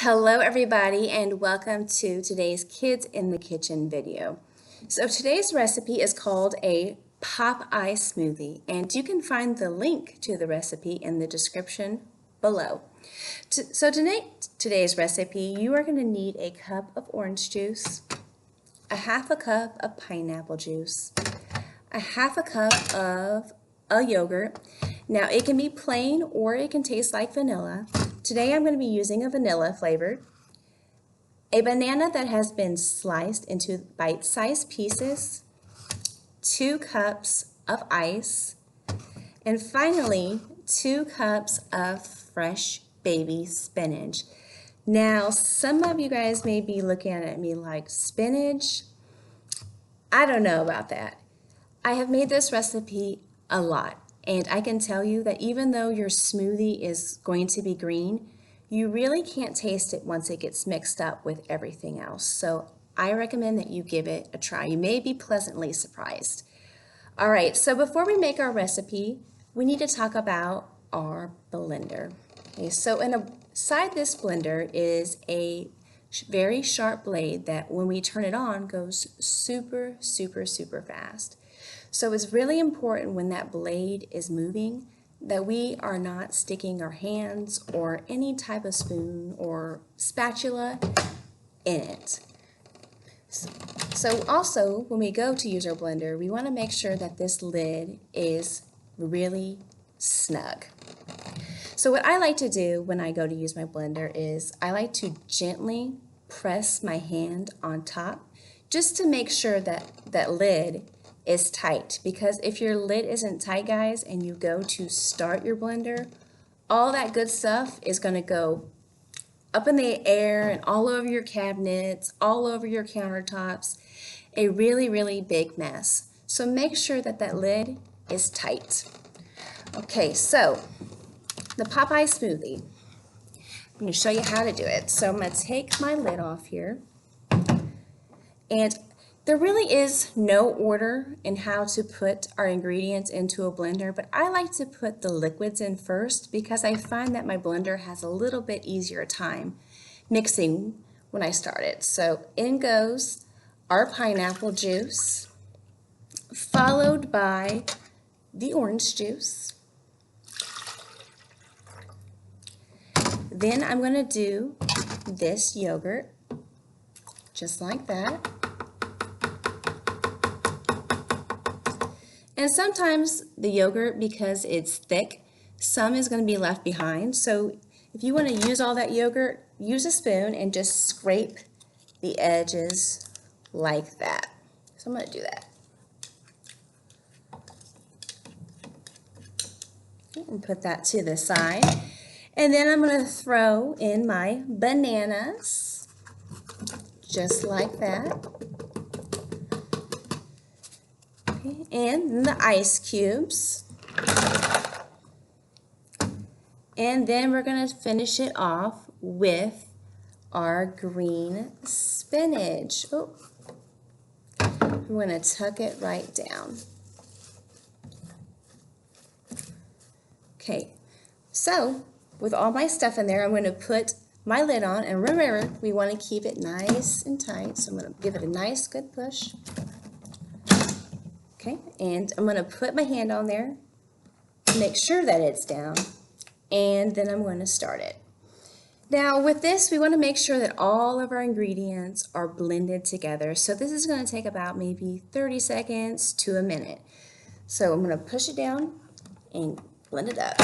Hello everybody and welcome to today's Kids in the Kitchen video. So today's recipe is called a Popeye smoothie, and you can find the link to the recipe in the description below. Today's recipe, you are going to need a cup of orange juice, a half a cup of pineapple juice, a half a cup of a yogurt. Now it can be plain or it can taste like vanilla. Today I'm going to be using a vanilla flavored, a banana that has been sliced into bite-sized pieces, 2 cups of ice, and finally 2 cups of fresh baby spinach. Now some of you guys may be looking at me like, spinach? I don't know about that. I have made this recipe a lot. And I can tell you that even though your smoothie is going to be green, you really can't taste it once it gets mixed up with everything else. So I recommend that you give it a try. You may be pleasantly surprised. All right, so before we make our recipe, we need to talk about our blender. Okay, so inside this blender is a very sharp blade that when we turn it on goes super, super, super fast. So it's really important when that blade is moving that we are not sticking our hands or any type of spoon or spatula in it. So also when we go to use our blender, we want to make sure that this lid is really snug. So what I like to do when I go to use my blender is I like to gently press my hand on top just to make sure that that lid is tight, because if your lid isn't tight, guys, and you go to start your blender, all that good stuff is going to go up in the air and all over your cabinets, all over your countertops, a really, really big mess. So make sure that that lid is tight. Okay, so the Popeye smoothie. I'm going to show you how to do it. So I'm going to take my lid off here, and there really is no order in how to put our ingredients into a blender, but I like to put the liquids in first because I find that my blender has a little bit easier time mixing when I start it. So in goes our pineapple juice, followed by the orange juice. Then I'm going to do this yogurt, just like that. And sometimes the yogurt, because it's thick, some is going to be left behind. So if you want to use all that yogurt, use a spoon and just scrape the edges like that. So I'm going to do that. And put that to the side. And then I'm going to throw in my bananas, just like that. And the ice cubes, and then we're going to finish it off with our green spinach. Oh, I'm going to tuck it right down. Okay, so with all my stuff in there, I'm going to put my lid on, and remember, we want to keep it nice and tight, so I'm going to give it a nice good push. Okay, and I'm going to put my hand on there to make sure that it's down, and then I'm going to start it. Now with this, we want to make sure that all of our ingredients are blended together. So this is going to take about maybe 30 seconds to a minute. So I'm going to push it down and blend it up.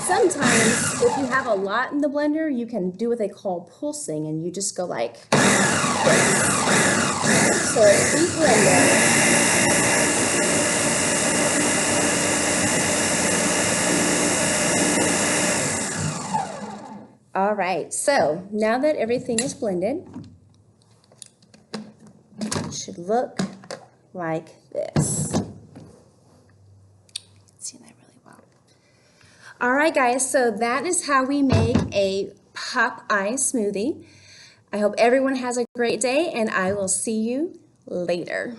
Sometimes, if you have a lot in the blender, you can do what they call pulsing, and you just go like this. So keep blending. All right, so now that everything is blended, it should look like this. See that really well. All right, guys, so that is how we make a Popeye smoothie. I hope everyone has a great day, and I will see you later.